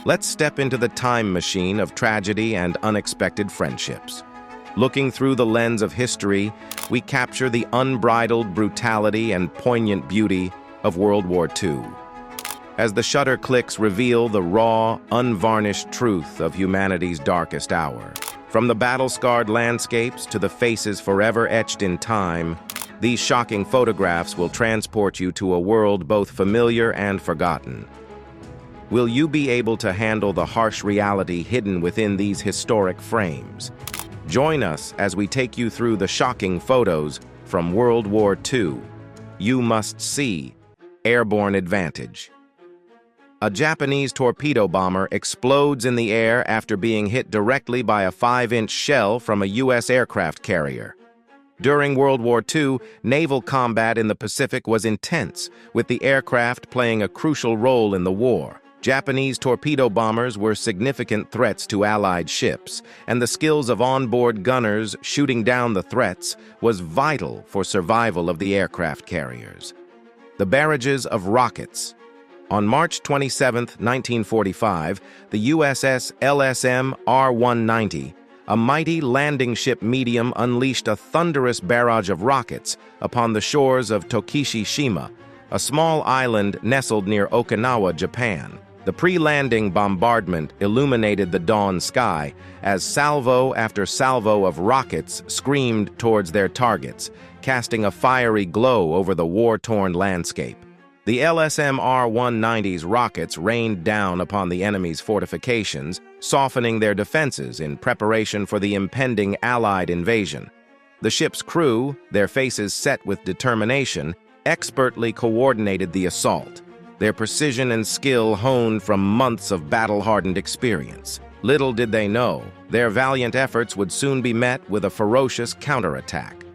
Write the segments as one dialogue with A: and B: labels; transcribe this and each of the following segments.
A: Let's step into the time machine of tragedy and unexpected friendships. Looking through the lens of history, we capture the unbridled brutality and poignant beauty of World War II. As the shutter clicks reveal the raw, unvarnished truth of humanity's darkest hour. From the battle-scarred landscapes to the faces forever etched in time, these shocking photographs will transport you to a world both familiar and forgotten. Will you be able to handle the harsh reality hidden within these historic frames? Join us as we take you through the shocking photos from World War II. You must see airborne advantage. A Japanese torpedo bomber explodes in the air after being hit directly by a 5-inch shell from a U.S. aircraft carrier. During World War II, naval combat in the Pacific was intense, with the aircraft playing a crucial role in the war. Japanese torpedo bombers were significant threats to Allied ships, and the skills of onboard gunners shooting down the threats was vital for survival of the aircraft carriers. The barrages of rockets. On March 27, 1945, the USS LSM R-190, a mighty landing ship medium, unleashed a thunderous barrage of rockets upon the shores of Tokishishima, a small island nestled near Okinawa, Japan. The pre-landing bombardment illuminated the dawn sky as salvo after salvo of rockets screamed towards their targets, casting a fiery glow over the war-torn landscape. The LSM R-190's rockets rained down upon the enemy's fortifications, softening their defenses in preparation for the impending Allied invasion. The ship's crew, their faces set with determination, expertly coordinated the assault, their precision and skill honed from months of battle-hardened experience. Little did they know, their valiant efforts would soon be met with a ferocious counterattack.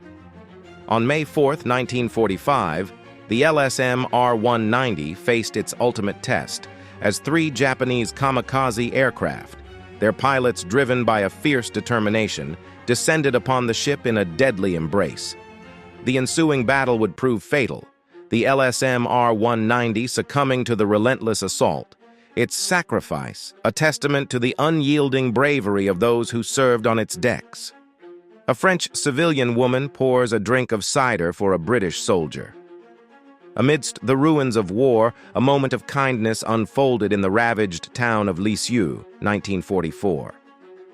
A: On May 4, 1945, the LSM R-190 faced its ultimate test as 3 Japanese kamikaze aircraft, their pilots driven by a fierce determination, descended upon the ship in a deadly embrace. The ensuing battle would prove fatal, the LSM R-190 succumbing to the relentless assault, its sacrifice a testament to the unyielding bravery of those who served on its decks. A French civilian woman pours a drink of cider for a British soldier. Amidst the ruins of war, a moment of kindness unfolded in the ravaged town of Lisieux, 1944.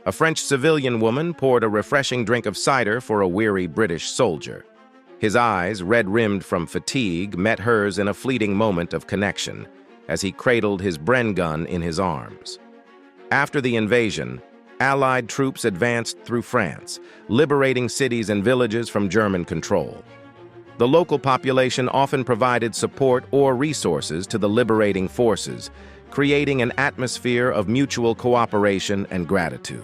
A: A French civilian woman poured a refreshing drink of cider for a weary British soldier. His eyes, red-rimmed from fatigue, met hers in a fleeting moment of connection, as he cradled his Bren gun in his arms. After the invasion, Allied troops advanced through France, liberating cities and villages from German control. The local population often provided support or resources to the liberating forces, creating an atmosphere of mutual cooperation and gratitude.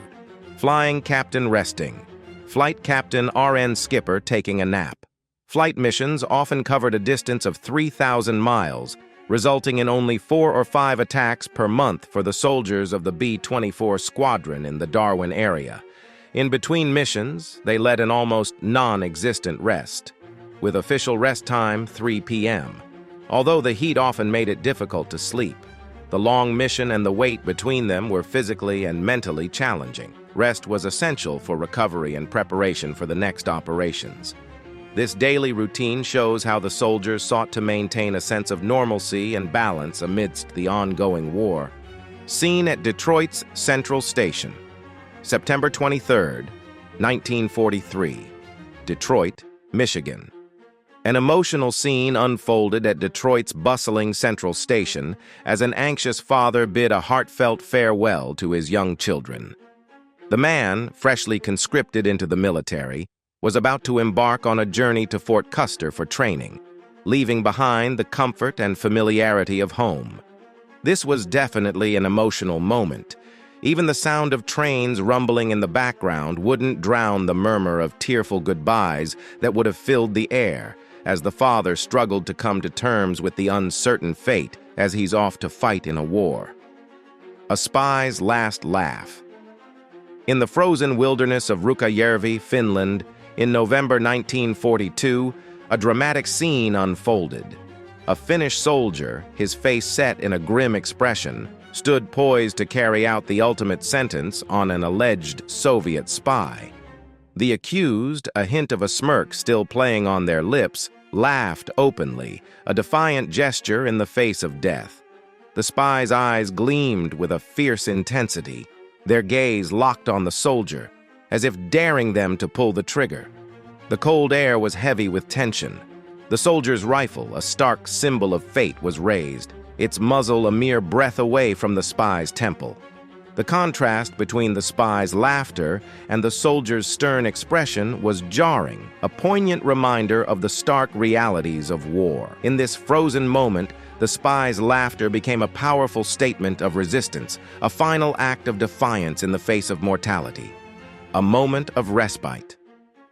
A: Flying captain resting. Flight captain RN skipper taking a nap. Flight missions often covered a distance of 3,000 miles, resulting in only 4 or 5 attacks per month for the soldiers of the B-24 squadron in the Darwin area. In between missions, they led an almost non-existent rest, with official rest time 3 p.m. Although the heat often made it difficult to sleep, the long mission and the wait between them were physically and mentally challenging. Rest was essential for recovery and preparation for the next operations. This daily routine shows how the soldiers sought to maintain a sense of normalcy and balance amidst the ongoing war. Seen at Detroit's Central Station, September 23, 1943, Detroit, Michigan. An emotional scene unfolded at Detroit's bustling Central Station as an anxious father bid a heartfelt farewell to his young children. The man, freshly conscripted into the military, was about to embark on a journey to Fort Custer for training, leaving behind the comfort and familiarity of home. This was definitely an emotional moment. Even the sound of trains rumbling in the background wouldn't drown the murmur of tearful goodbyes that would have filled the air, as the father struggled to come to terms with the uncertain fate as he's off to fight in a war. A spy's last laugh. In the frozen wilderness of Rukkajärvi, Finland, in November 1942, a dramatic scene unfolded. A Finnish soldier, his face set in a grim expression, stood poised to carry out the ultimate sentence on an alleged Soviet spy. The accused, a hint of a smirk still playing on their lips, laughed openly, a defiant gesture in the face of death. The spy's eyes gleamed with a fierce intensity, their gaze locked on the soldier, as if daring them to pull the trigger. The cold air was heavy with tension. The soldier's rifle, a stark symbol of fate, was raised, its muzzle a mere breath away from the spy's temple. The contrast between the spy's laughter and the soldier's stern expression was jarring, a poignant reminder of the stark realities of war. In this frozen moment, the spy's laughter became a powerful statement of resistance, a final act of defiance in the face of mortality. A moment of respite.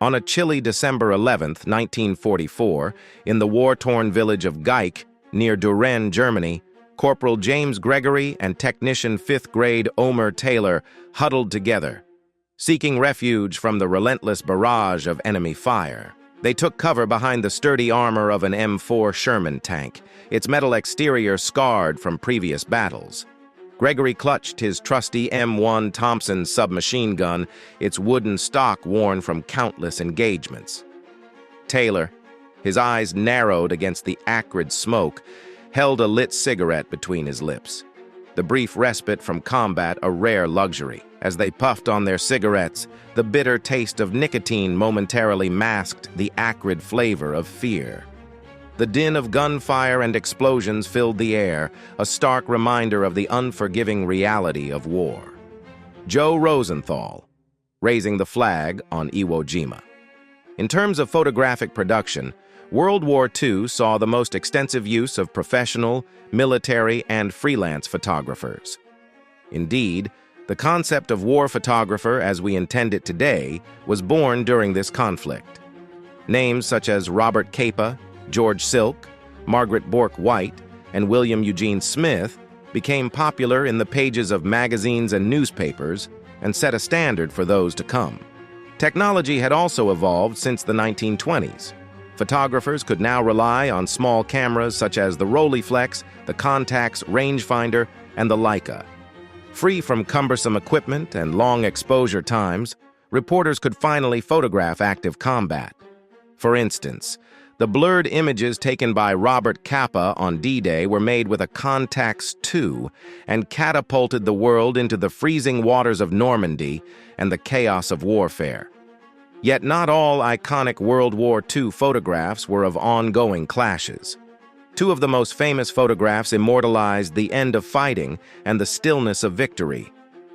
A: On a chilly December 11, 1944, in the war-torn village of Geich, near Düren, Germany, Corporal James Gregory and Technician 5th grade Omer Taylor huddled together, seeking refuge from the relentless barrage of enemy fire. They took cover behind the sturdy armor of an M4 Sherman tank, its metal exterior scarred from previous battles. Gregory clutched his trusty M1 Thompson submachine gun, its wooden stock worn from countless engagements. Taylor, his eyes narrowed against the acrid smoke, held a lit cigarette between his lips. The brief respite from combat a rare luxury. As they puffed on their cigarettes, the bitter taste of nicotine momentarily masked the acrid flavor of fear. The din of gunfire and explosions filled the air, a stark reminder of the unforgiving reality of war. Joe Rosenthal, raising the flag on Iwo Jima. In terms of photographic production, World War II saw the most extensive use of professional, military, and freelance photographers. Indeed, the concept of war photographer as we intend it today was born during this conflict. Names such as Robert Capa, George Silk, Margaret Bourke White, and William Eugene Smith became popular in the pages of magazines and newspapers and set a standard for those to come. Technology had also evolved since the 1920s. Photographers could now rely on small cameras such as the Rolleiflex, the Contax rangefinder, and the Leica. Free from cumbersome equipment and long exposure times, reporters could finally photograph active combat. For instance, the blurred images taken by Robert Capa on D-Day were made with a Contax II and catapulted the world into the freezing waters of Normandy and the chaos of warfare. Yet not all iconic World War II photographs were of ongoing clashes. Two of the most famous photographs immortalized the end of fighting and the stillness of victory: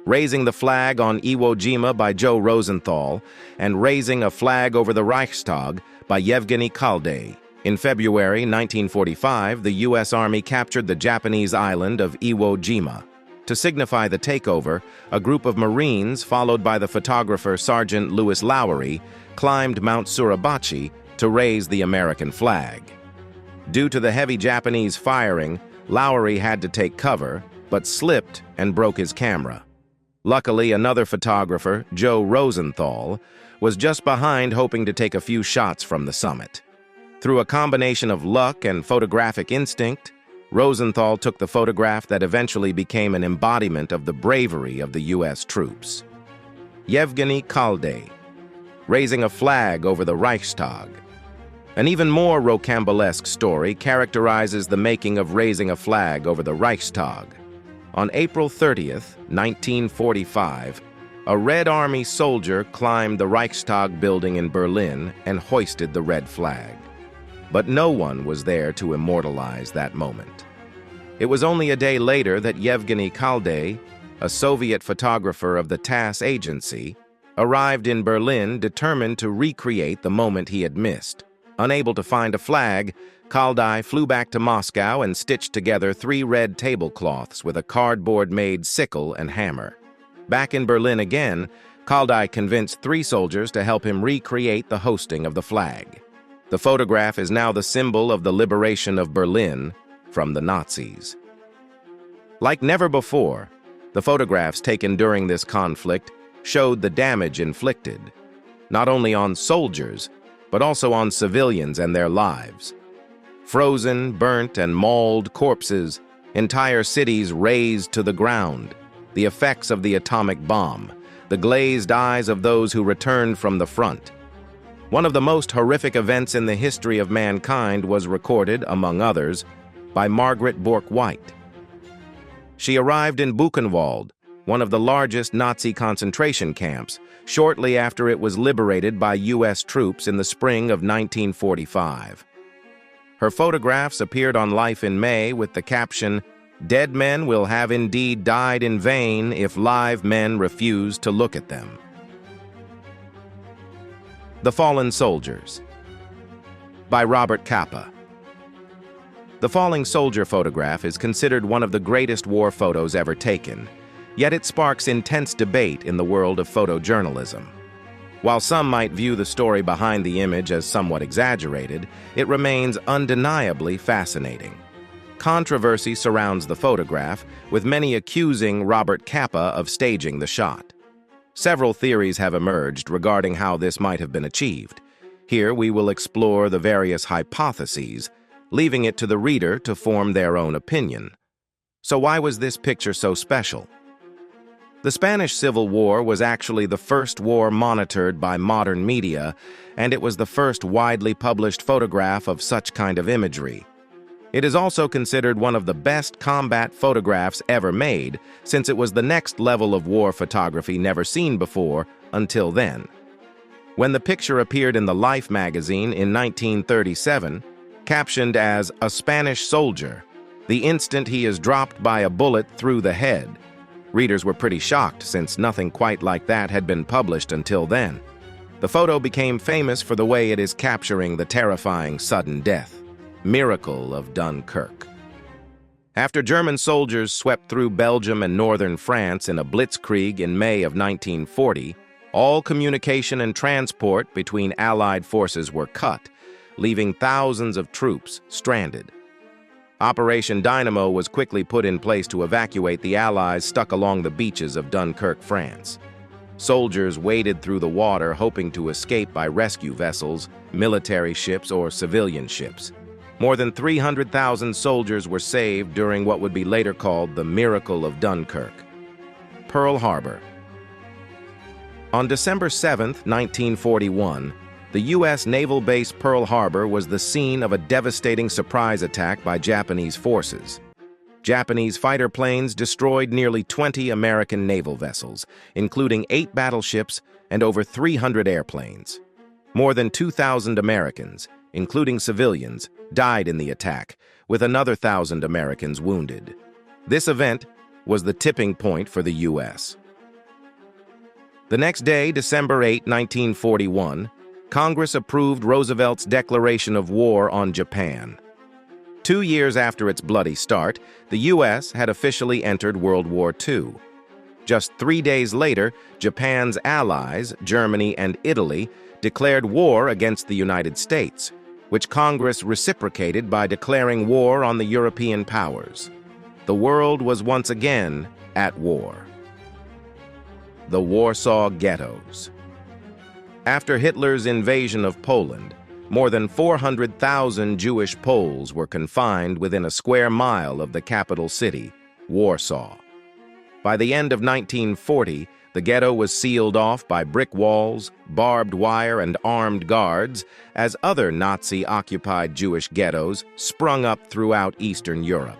A: Raising the Flag on Iwo Jima by Joe Rosenthal and Raising a Flag over the Reichstag by Yevgeny Kaldai. In February 1945, the U.S. Army captured the Japanese island of Iwo Jima. To signify the takeover, a group of Marines, followed by the photographer Sergeant Louis Lowery, climbed Mount Suribachi to raise the American flag. Due to the heavy Japanese firing, Lowery had to take cover, but slipped and broke his camera. Luckily, another photographer, Joe Rosenthal, was just behind, hoping to take a few shots from the summit. Through a combination of luck and photographic instinct, Rosenthal took the photograph that eventually became an embodiment of the bravery of the U.S. troops. Yevgeny Kaldai, Raising a Flag over the Reichstag. An even more rocambolesque story characterizes the making of Raising a Flag over the Reichstag. On April 30th, 1945, a Red Army soldier climbed the Reichstag building in Berlin and hoisted the red flag. But no one was there to immortalize that moment. It was only a day later that Yevgeny Kaldai, a Soviet photographer of the TASS agency, arrived in Berlin determined to recreate the moment he had missed. Unable to find a flag, Kaldai flew back to Moscow and stitched together 3 red tablecloths with a cardboard-made sickle and hammer. Back in Berlin again, Kaldai convinced 3 soldiers to help him recreate the hosting of the flag. The photograph is now the symbol of the liberation of Berlin from the Nazis. Like never before, the photographs taken during this conflict showed the damage inflicted, not only on soldiers, but also on civilians and their lives. Frozen, burnt, and mauled corpses, Entire cities razed to the ground, the effects of the atomic bomb, the glazed eyes of those who returned from the front. One of the most horrific events in the history of mankind was recorded, among others, by Margaret Bourke-White. She arrived in Buchenwald, one of the largest Nazi concentration camps, shortly after it was liberated by U.S. troops in the spring of 1945. Her photographs appeared on Life in May with the caption, "Dead men will have indeed died in vain if live men refuse to look at them." The Fallen Soldiers, by Robert Capa. The falling soldier photograph is considered one of the greatest war photos ever taken, yet it sparks intense debate in the world of photojournalism. While some might view the story behind the image as somewhat exaggerated, it remains undeniably fascinating. Controversy surrounds the photograph, with many accusing Robert Capa of staging the shot. Several theories have emerged regarding how this might have been achieved. Here we will explore the various hypotheses, leaving it to the reader to form their own opinion. So why was this picture so special? The Spanish Civil War was actually the first war monitored by modern media, and it was the first widely published photograph of such kind of imagery. It is also considered one of the best combat photographs ever made, since it was the next level of war photography never seen before until then. When the picture appeared in the Life magazine in 1937, captioned as "A Spanish Soldier, the instant he is dropped by a bullet through the head," readers were pretty shocked since nothing quite like that had been published until then. The photo became famous for the way it is capturing the terrifying sudden death miracle of Dunkirk. After German soldiers swept through Belgium and northern France in a blitzkrieg in May of 1940, all communication and transport between Allied forces were cut, leaving thousands of troops stranded. Operation Dynamo was quickly put in place to evacuate the Allies stuck along the beaches of Dunkirk, France. Soldiers waded through the water hoping to escape by rescue vessels, military ships, or civilian ships. More than 300,000 soldiers were saved during what would be later called the Miracle of Dunkirk. Pearl Harbor. On December 7, 1941, the U.S. naval base Pearl Harbor was the scene of a devastating surprise attack by Japanese forces. Japanese fighter planes destroyed nearly 20 American naval vessels, including 8 battleships and over 300 airplanes. More than 2,000 Americans, including civilians, died in the attack, with another 1,000 Americans wounded. This event was the tipping point for the U.S. The next day, December 8, 1941, Congress approved Roosevelt's declaration of war on Japan. 2 years after its bloody start, the U.S. had officially entered World War II. Just 3 days later, Japan's allies, Germany and Italy, declared war against the United States, which Congress reciprocated by declaring war on the European powers. The world was once again at war. The Warsaw Ghettos. After Hitler's invasion of Poland, more than 400,000 Jewish Poles were confined within a square mile of the capital city, Warsaw. By the end of 1940, the ghetto was sealed off by brick walls, barbed wire, and armed guards as other Nazi-occupied Jewish ghettos sprung up throughout Eastern Europe.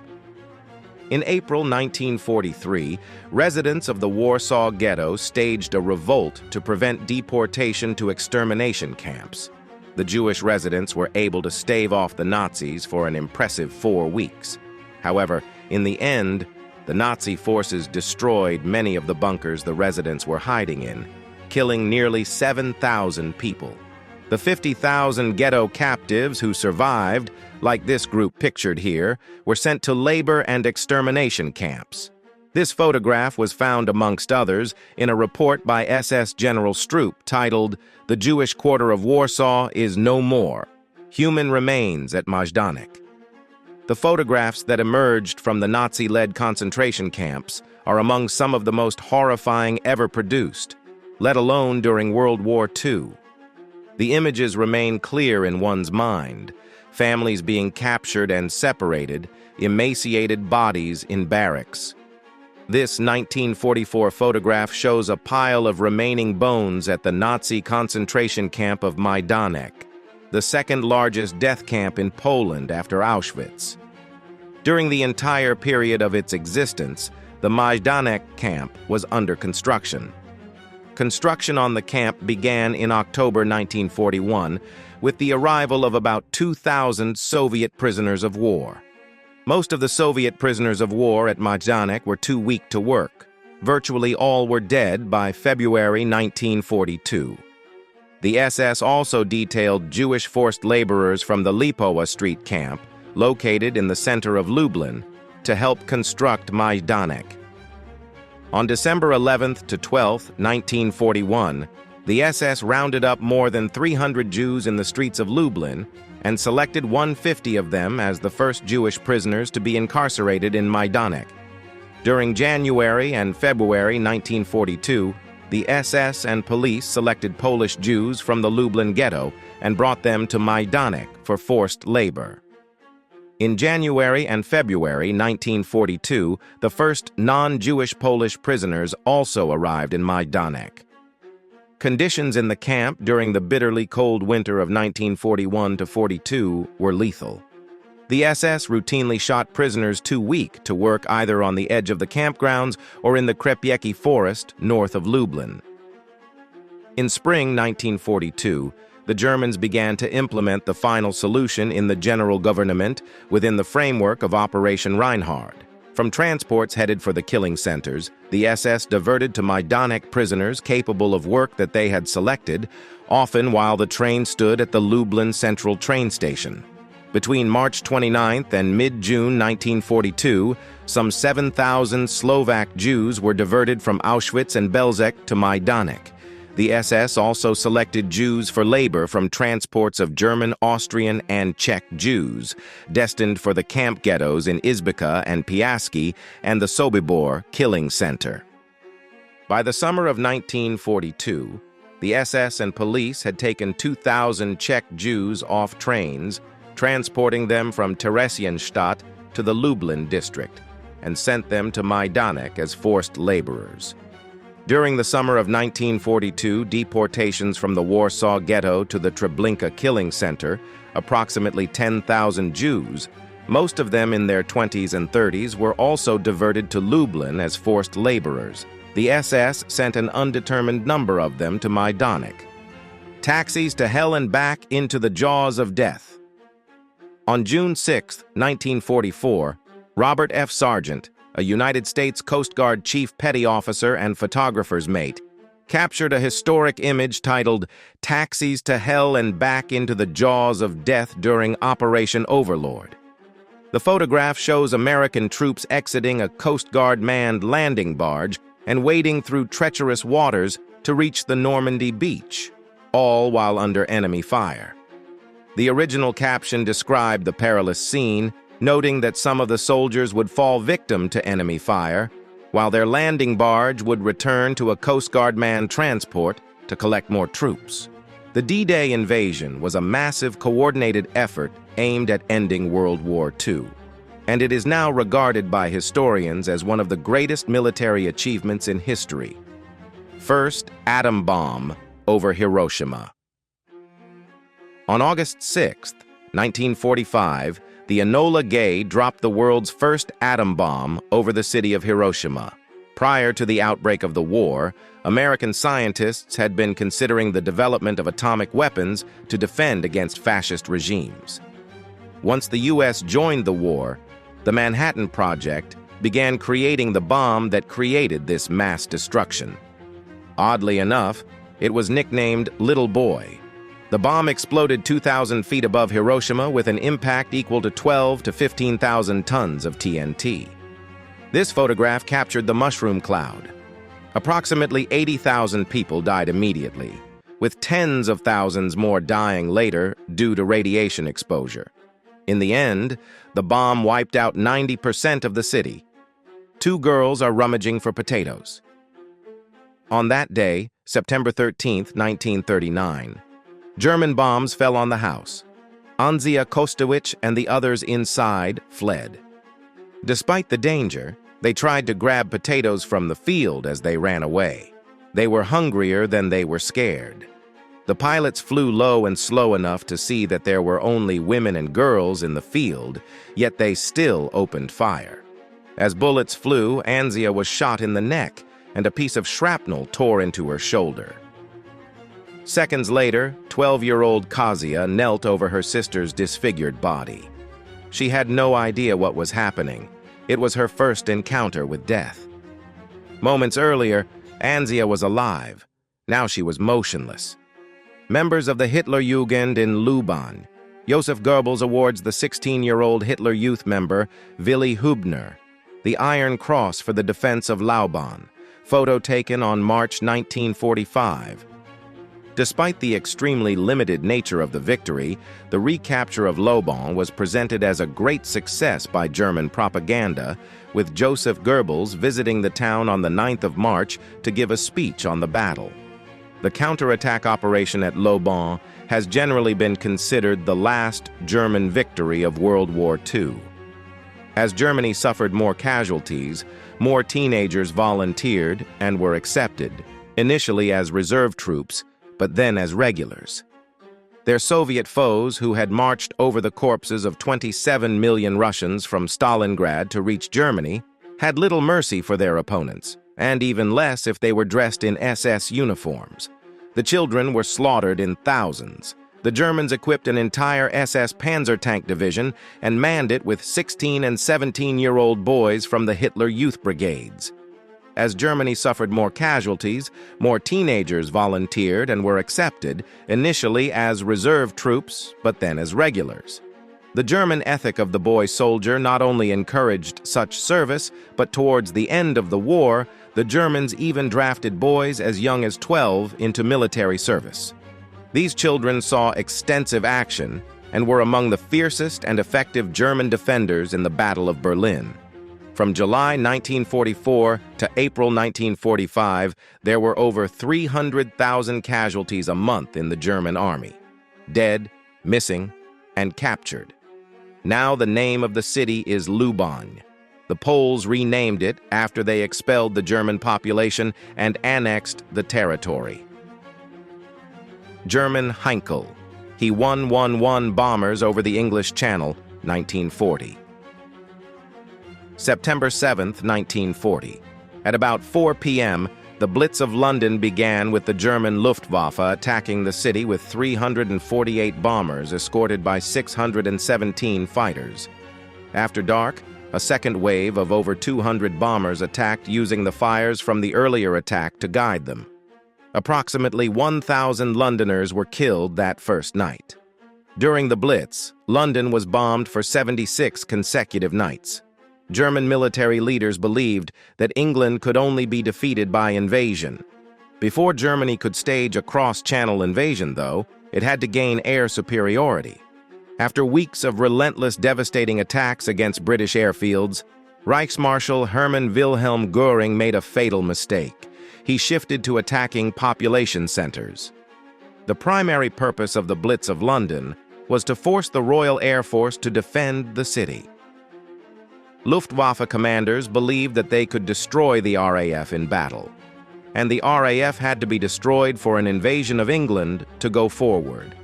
A: In April 1943, residents of the Warsaw Ghetto staged a revolt to prevent deportation to extermination camps. The Jewish residents were able to stave off the Nazis for an impressive 4 weeks. However, in the end, the Nazi forces destroyed many of the bunkers the residents were hiding in, killing nearly 7,000 people. The 50,000 ghetto captives who survived, like this group pictured here, were sent to labor and extermination camps. This photograph was found, amongst others, in a report by SS General Stroop titled, "The Jewish Quarter of Warsaw is No More. Human Remains at Majdanek." The photographs that emerged from the Nazi-led concentration camps are among some of the most horrifying ever produced, let alone during World War II. The images remain clear in one's mind, families being captured and separated, emaciated bodies in barracks. This 1944 photograph shows a pile of remaining bones at the Nazi concentration camp of Majdanek, the second largest death camp in Poland after Auschwitz. During the entire period of its existence, the Majdanek camp was under construction. Construction on the camp began in October 1941 with the arrival of about 2,000 Soviet prisoners of war. Most of the Soviet prisoners of war at Majdanek were too weak to work. Virtually all were dead by February 1942. The SS also detailed Jewish forced laborers from the Lipowa Street camp, located in the center of Lublin, to help construct Majdanek. On December 11th to 12th, 1941, the SS rounded up more than 300 Jews in the streets of Lublin and selected 150 of them as the first Jewish prisoners to be incarcerated in Majdanek. During January and February 1942, the SS and police selected Polish Jews from the Lublin ghetto and brought them to Majdanek for forced labor. In January and February 1942, the first non-Jewish Polish prisoners also arrived in Majdanek. Conditions in the camp during the bitterly cold winter of 1941-42 were lethal. The SS routinely shot prisoners too weak to work either on the edge of the campgrounds or in the Krepiecki forest north of Lublin. In spring 1942, the Germans began to implement the final solution in the general government within the framework of Operation Reinhard. From transports headed for the killing centers, the SS diverted to Majdanek prisoners capable of work that they had selected, often while the train stood at the Lublin Central train station. Between March 29th and mid-June 1942, some 7,000 Slovak Jews were diverted from Auschwitz and Belzec to Majdanek. The SS also selected Jews for labor from transports of German, Austrian, and Czech Jews, destined for the camp ghettos in Izbica and Piaski and the Sobibor killing center. By the summer of 1942, the SS and police had taken 2,000 Czech Jews off trains, transporting them from Theresienstadt to the Lublin district, and sent them to Majdanek as forced laborers. During the summer of 1942, deportations from the Warsaw ghetto to the Treblinka killing center, approximately 10,000 Jews, most of them in their 20s and 30s, were also diverted to Lublin as forced laborers. The SS sent an undetermined number of them to Majdanek. Taxis to hell and back into the jaws of death. On June 6, 1944, Robert F. Sargent, a United States Coast Guard chief petty officer and photographer's mate, captured a historic image titled "Taxis to Hell and Back into the Jaws of Death During Operation Overlord." The photograph shows American troops exiting a Coast Guard manned landing barge and wading through treacherous waters to reach the Normandy beach, all while under enemy fire. The original caption described the perilous scene, noting that some of the soldiers would fall victim to enemy fire, while their landing barge would return to a Coast Guard manned transport to collect more troops. The D-Day invasion was a massive coordinated effort aimed at ending World War II, and it is now regarded by historians as one of the greatest military achievements in history. First atom bomb over Hiroshima. On August 6, 1945, the Enola Gay dropped the world's first atom bomb over the city of Hiroshima. Prior to the outbreak of the war, American scientists had been considering the development of atomic weapons to defend against fascist regimes. Once the U.S. joined the war, the Manhattan Project began creating the bomb that created this mass destruction. Oddly enough, it was nicknamed Little Boy. The bomb exploded 2,000 feet above Hiroshima with an impact equal to 12 to 15,000 tons of TNT. This photograph captured the mushroom cloud. Approximately 80,000 people died immediately, with tens of thousands more dying later due to radiation exposure. In the end, the bomb wiped out 90% of the city. 2 girls are rummaging for potatoes. On that day, September 13, 1939, German bombs fell on the house. Anzia Kostowicz and the others inside fled. Despite the danger, they tried to grab potatoes from the field as they ran away. They were hungrier than they were scared. The pilots flew low and slow enough to see that there were only women and girls in the field, yet they still opened fire. As bullets flew, Anzia was shot in the neck, and a piece of shrapnel tore into her shoulder. Seconds later, 12-year-old Kazia knelt over her sister's disfigured body. She had no idea what was happening. It was her first encounter with death. Moments earlier, Anzia was alive. Now she was motionless. Members of the Hitlerjugend in Luban. Joseph Goebbels awards the 16-year-old Hitler Youth member, Willy Hübner, the Iron Cross for the defense of Lauban. Photo taken on March 1945. Despite the extremely limited nature of the victory, the recapture of Lauban was presented as a great success by German propaganda, with Joseph Goebbels visiting the town on the 9th of March to give a speech on the battle. The counterattack operation at Lauban has generally been considered the last German victory of World War II. As Germany suffered more casualties, more teenagers volunteered and were accepted, initially as reserve troops, but then as regulars. Their Soviet foes, who had marched over the corpses of 27 million Russians from Stalingrad to reach Germany, had little mercy for their opponents, and even less if they were dressed in SS uniforms. The children were slaughtered in thousands. The Germans equipped an entire SS Panzer tank division and manned it with 16- and 17-year-old boys from the Hitler Youth Brigades. As Germany suffered more casualties, more teenagers volunteered and were accepted, initially as reserve troops, but then as regulars. The German ethic of the boy soldier not only encouraged such service, but towards the end of the war, the Germans even drafted boys as young as 12 into military service. These children saw extensive action and were among the fiercest and effective German defenders in the Battle of Berlin. From July 1944 to April 1945, there were over 300,000 casualties a month in the German army. Dead, missing, and captured. Now the name of the city is Luban. The Poles renamed it after they expelled the German population and annexed the territory. German Heinkel, He-111 bombers over the English Channel, 1940. September 7, 1940. At about 4 p.m., the Blitz of London began with the German Luftwaffe attacking the city with 348 bombers escorted by 617 fighters. After dark, a second wave of over 200 bombers attacked using the fires from the earlier attack to guide them. Approximately 1,000 Londoners were killed that first night. During the Blitz, London was bombed for 76 consecutive nights. German military leaders believed that England could only be defeated by invasion. Before Germany could stage a cross-channel invasion, though, it had to gain air superiority. After weeks of relentless, devastating attacks against British airfields, Reichsmarshal Hermann Wilhelm Göring made a fatal mistake. He shifted to attacking population centers. The primary purpose of the Blitz of London was to force the Royal Air Force to defend the city. Luftwaffe commanders believed that they could destroy the RAF in battle, and the RAF had to be destroyed for an invasion of England to go forward.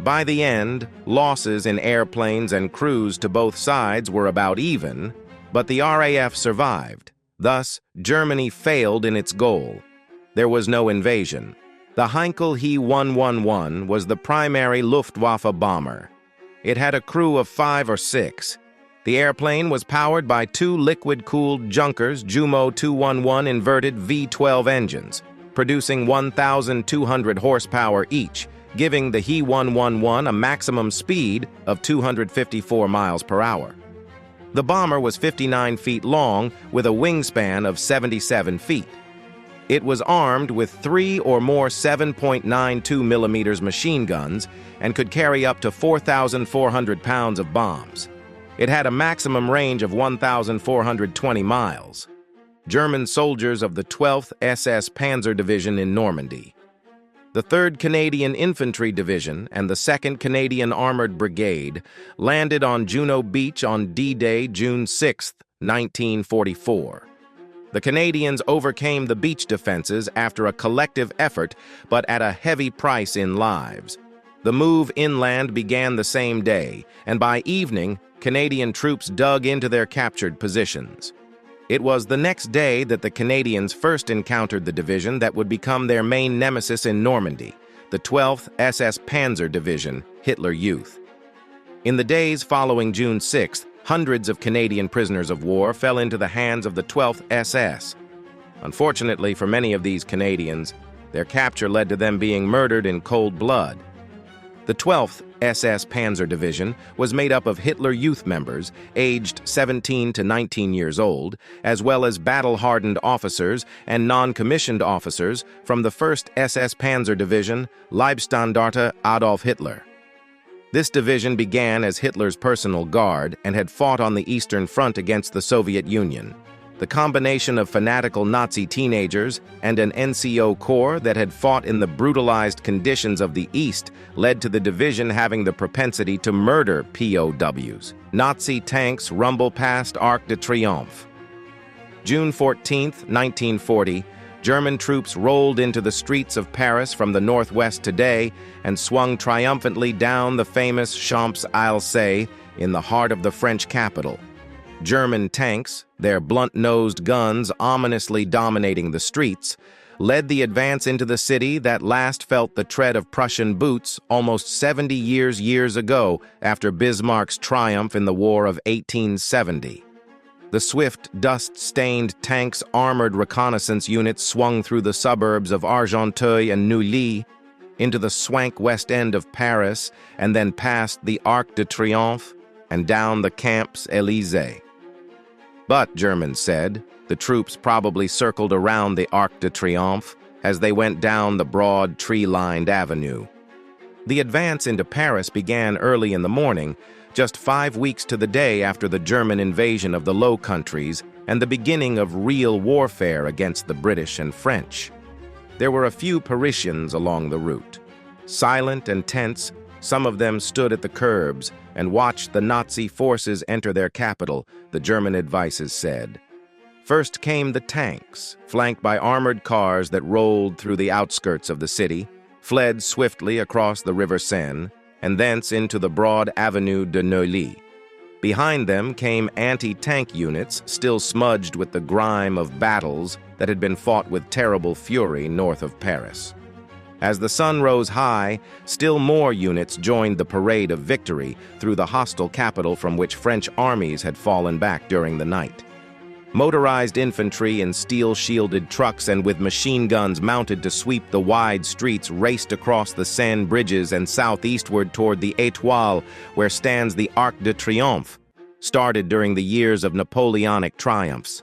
A: By the end, losses in airplanes and crews to both sides were about even, but the RAF survived. Thus, Germany failed in its goal. There was no invasion. The Heinkel He-111 was the primary Luftwaffe bomber. It had a crew of 5 or 6. The airplane was powered by 2 liquid-cooled Junkers Jumo 211 inverted V12 engines, producing 1,200 horsepower each, giving the He-111 a maximum speed of 254 miles per hour. The bomber was 59 feet long with a wingspan of 77 feet. It was armed with 3 or more 7.92 millimeters machine guns and could carry up to 4,400 pounds of bombs. It had a maximum range of 1,420 miles. German soldiers of the 12th SS Panzer Division in Normandy. The 3rd Canadian Infantry Division and the 2nd Canadian Armored Brigade landed on Juno Beach on D-Day, June 6, 1944. The Canadians overcame the beach defenses after a collective effort, but at a heavy price in lives. The move inland began the same day, and by evening, Canadian troops dug into their captured positions. It was the next day that the Canadians first encountered the division that would become their main nemesis in Normandy, the 12th SS Panzer Division, Hitler Youth. In the days following June 6th, hundreds of Canadian prisoners of war fell into the hands of the 12th SS. Unfortunately for many of these Canadians, their capture led to them being murdered in cold blood. The 12th SS Panzer Division was made up of Hitler Youth members, aged 17 to 19 years old, as well as battle-hardened officers and non-commissioned officers from the 1st SS Panzer Division, Leibstandarte Adolf Hitler. This division began as Hitler's personal guard and had fought on the Eastern Front against the Soviet Union. The combination of fanatical Nazi teenagers and an NCO corps that had fought in the brutalized conditions of the East led to the division having the propensity to murder POWs. Nazi tanks rumble past Arc de Triomphe. June 14, 1940, German troops rolled into the streets of Paris from the northwest today and swung triumphantly down the famous Champs-Élysées in the heart of the French capital. German tanks, their blunt-nosed guns ominously dominating the streets, led the advance into the city that last felt the tread of Prussian boots almost 70 years ago after Bismarck's triumph in the War of 1870. The swift, dust-stained tanks' armored reconnaissance units swung through the suburbs of Argenteuil and Neuilly, into the swank west end of Paris, and then past the Arc de Triomphe and down the Champs-Élysées. But, Germans said, the troops probably circled around the Arc de Triomphe as they went down the broad, tree-lined avenue. The advance into Paris began early in the morning, just 5 weeks to the day after the German invasion of the Low Countries and the beginning of real warfare against the British and French. There were a few Parisians along the route. Silent and tense, some of them stood at the curbs and watched the Nazi forces enter their capital, the German advices said. First came the tanks, flanked by armored cars that rolled through the outskirts of the city, fled swiftly across the River Seine, and thence into the broad Avenue de Neuilly. Behind them came anti-tank units still smudged with the grime of battles that had been fought with terrible fury north of Paris. As the sun rose high, still more units joined the parade of victory through the hostile capital from which French armies had fallen back during the night. Motorized infantry in steel-shielded trucks and with machine guns mounted to sweep the wide streets raced across the Seine bridges and southeastward toward the Étoile, where stands the Arc de Triomphe, started during the years of Napoleonic triumphs.